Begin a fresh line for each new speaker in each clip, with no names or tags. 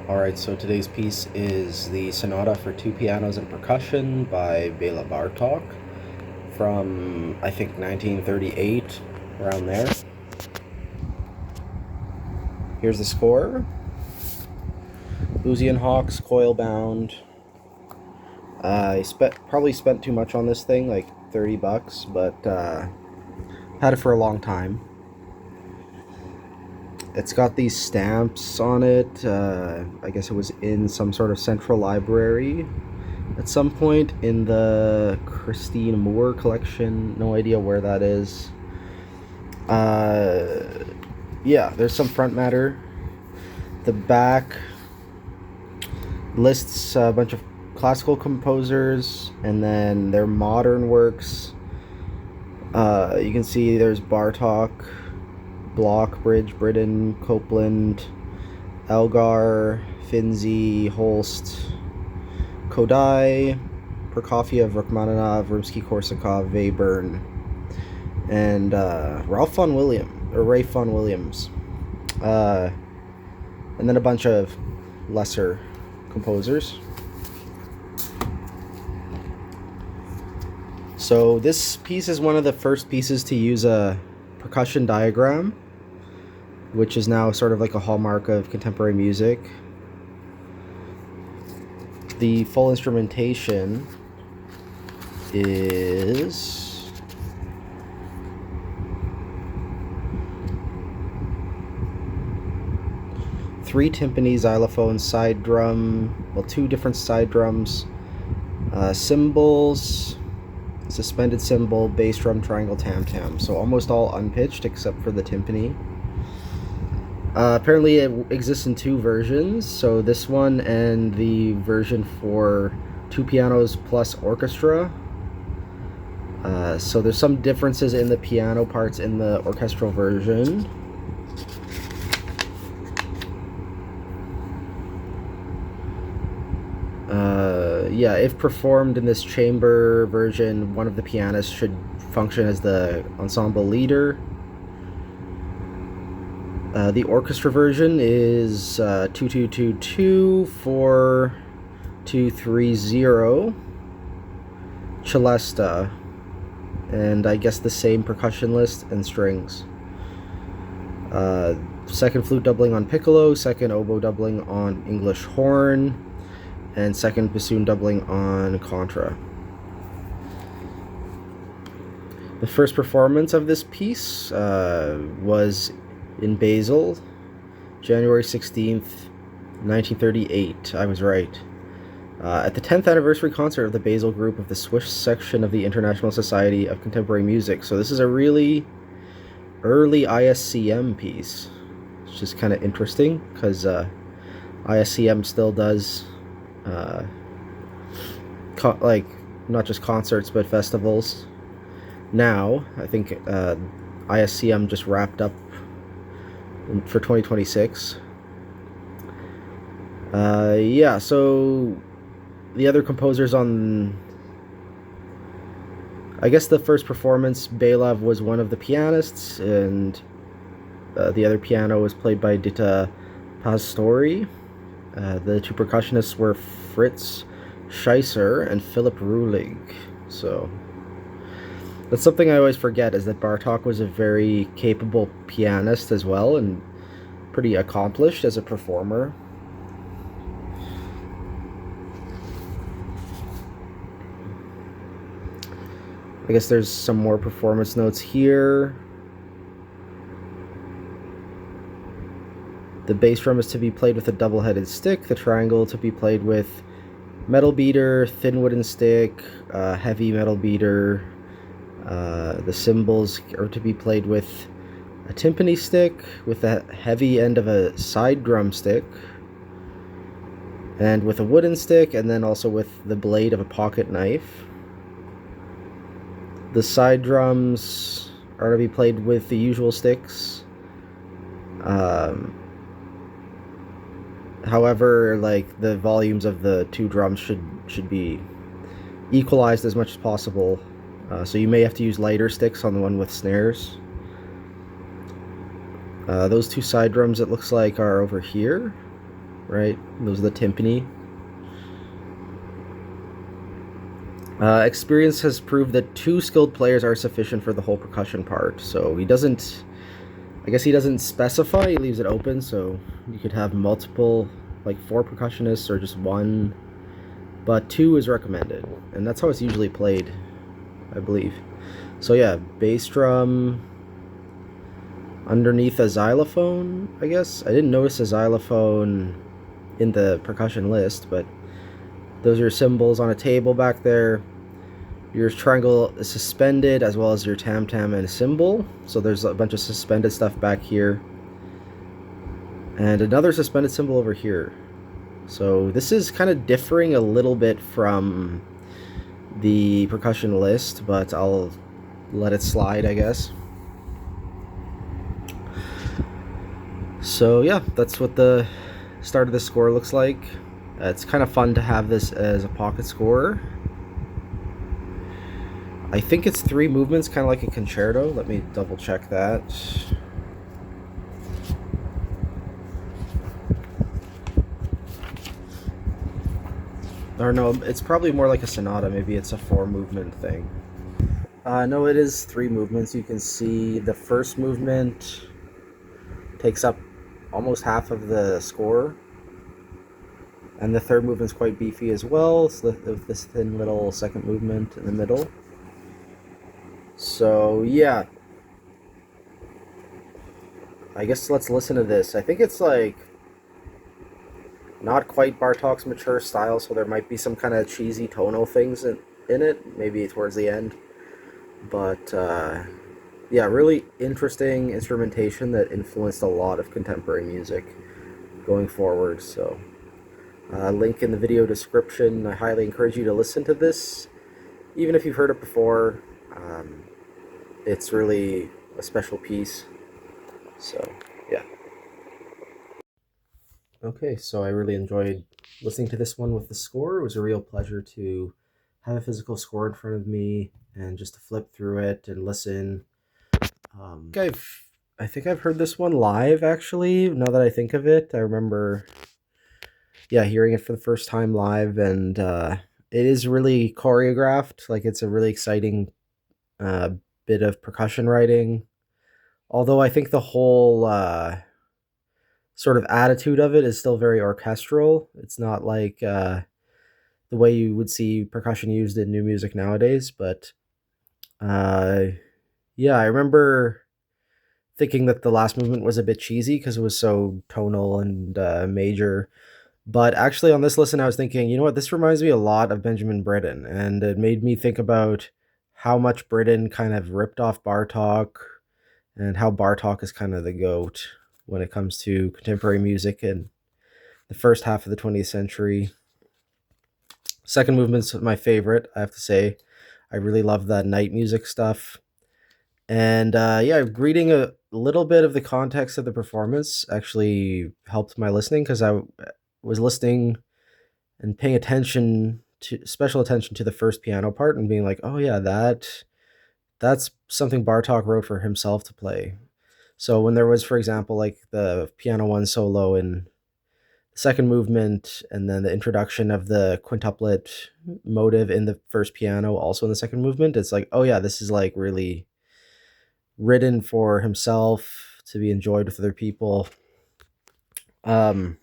Alright, so today's piece is the Sonata for two pianos and percussion by Bela Bartók from, I think, 1938, around there. Here's the score. Boozy and Hawks, coil bound. I probably spent too much on this thing, like $30, but had it for a long time. It's got these stamps on it. I guess it was in some sort of central library at some point in the Christine Moore collection. No idea where that is. Yeah, there's some front matter. The back lists a bunch of classical composers and then their modern works. You can see there's Bartók, Bloch, Bridge, Britten, Copeland, Elgar, Finzi, Holst, Kodai, Prokofiev, Rachmaninoff, Rimsky-Korsakov, Webern, and Rafe von Williams. And then a bunch of lesser composers. So this piece is one of the first pieces to use a percussion diagram, which is now sort of like a hallmark of contemporary music. The full instrumentation is three timpani, xylophone, side drum, well, two different side drums, cymbals, suspended cymbal, bass drum, triangle, tam-tam. So almost all unpitched except for the timpani. Apparently it exists in two versions, so this one and the version for two pianos plus orchestra. So there's some differences in the piano parts in the orchestral version. Yeah, if performed in this chamber version, one of the pianists should function as the ensemble leader. The orchestra version is 2222-4230 celesta, and I guess the same percussion list and strings. Second flute doubling on piccolo, second oboe doubling on English horn, and second bassoon doubling on contra. The first performance of this piece was in Basel, January 16th, 1938. I was right. At the 10th anniversary concert of the Basel group of the Swiss section of the International Society of Contemporary Music. So this is a really early ISCM piece. It's just kind of interesting because ISCM still does like not just concerts but festivals now. I think ISCM just wrapped up for 2026. Yeah, so the other composers on, I guess the first performance, Bela was one of the pianists, and the other piano was played by Dita Pastori. The two percussionists were Fritz Scheisser and Philipp Ruhlig. So that's something I always forget, is that Bartók was a very capable pianist as well, and pretty accomplished as a performer. I guess there's some more performance notes here. The bass drum is to be played with a double-headed stick, the triangle to be played with metal beater, thin wooden stick, heavy metal beater. The cymbals are to be played with a timpani stick with the heavy end of a side drum stick, and with a wooden stick, and then also with the blade of a pocket knife. The side drums are to be played with the usual sticks. However, like, the volumes of the two drums should be equalized as much as possible. So you may have to use lighter sticks on the one with snares. Those two side drums, it looks like, are over here. right? Those are the timpani. Experience has proved that 2 skilled players are sufficient for the whole percussion part. So he doesn't, I guess he doesn't specify, he leaves it open, so you could have multiple, like 4 percussionists or just 1, but 2 is recommended, and that's how it's usually played, I believe. So yeah, bass drum underneath a xylophone, I guess. I didn't notice a xylophone in the percussion list, but those are cymbals on a table back there. Your triangle is suspended, as well as your tam-tam and cymbal. So there's a bunch of suspended stuff back here. And another suspended cymbal over here. So this is kind of differing a little bit from the percussion list, but I'll let it slide, I guess. So yeah, that's what the start of the score looks like. It's kind of fun to have this as a pocket score. I think it's 3 movements, kind of like a concerto. Let me double check that. Or no, it's probably more like a sonata. Maybe it's a 4 movement thing. No, it is 3 movements. You can see the first movement takes up almost half of the score. And the third movement's quite beefy as well, with this thin little second movement in the middle. So yeah, I guess let's listen to this. I think it's like not quite Bartók's mature style, so there might be some kind of cheesy tonal things in it, maybe towards the end. But yeah, really interesting instrumentation that influenced a lot of contemporary music going forward. So link in the video description. I highly encourage you to listen to this, even if you've heard it before. It's really a special piece. So yeah. Okay, so I really enjoyed listening to this one with the score. It was a real pleasure to have a physical score in front of me and just to flip through it and listen. I think I've heard this one live, actually. Now that I think of it, I remember, yeah, hearing it for the first time live, and it is really choreographed. Like, it's a really exciting uh, bit of percussion writing. Although I think the whole sort of attitude of it is still very orchestral. It's not like the way you would see percussion used in new music nowadays. But uh, yeah, I remember thinking that the last movement was a bit cheesy because it was so tonal and major. But actually, on this listen, I was thinking, you know what, this reminds me a lot of Benjamin Britten, and it made me think about how much Britten kind of ripped off Bartók, and how Bartók is kind of the goat when it comes to contemporary music in the first half of the 20th century. Second movement's my favorite, I have to say. I really love that night music stuff. And yeah, reading a little bit of the context of the performance actually helped my listening, because I was listening and paying attention to special attention to the first piano part and being like, oh yeah, that's something Bartók wrote for himself to play. So when there was, for example, like the piano 1 solo in the second movement, and then the introduction of the quintuplet motive in the first piano also in the second movement, it's like, oh yeah, this is like really written for himself to be enjoyed with other people. Um,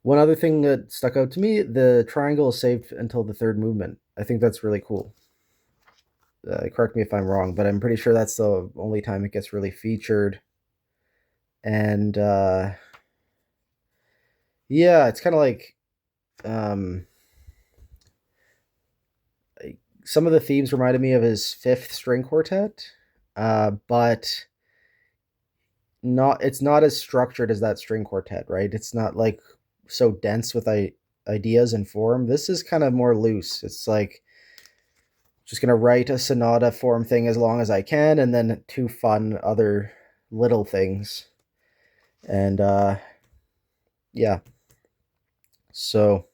One other thing that stuck out to me, the triangle is saved until the third movement. I think that's really cool. Correct me if I'm wrong, but I'm pretty sure that's the only time it gets really featured. And yeah, it's kind of like um, some of the themes reminded me of his fifth string quartet, but it's not as structured as that string quartet, right? It's not like so dense with ideas and form. This is kind of more loose. It's like just gonna write a sonata form thing as long as I can, and then 2 fun other little things. And yeah, so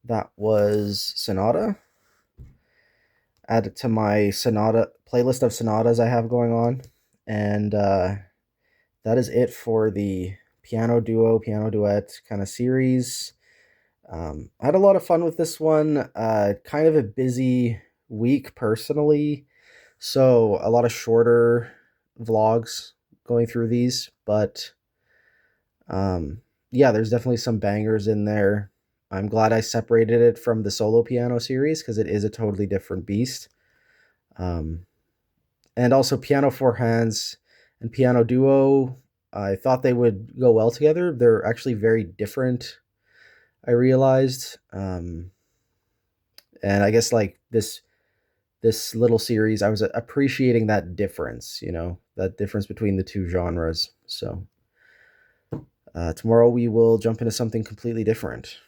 that was Sonata. Add it to my sonata playlist of sonatas I have going on, and that is it for the piano duo, piano duet kind of series. I had a lot of fun with this one. Kind of a busy week personally, so a lot of shorter vlogs going through these, but yeah, there's definitely some bangers in there. I'm glad I separated it from the solo piano series because it is a totally different beast. Um, and also piano four hands and piano duo. I thought they would go well together. They're actually very different, I realized. And I guess like this little series, I was appreciating that difference, that difference between the two genres. So tomorrow we will jump into something completely different.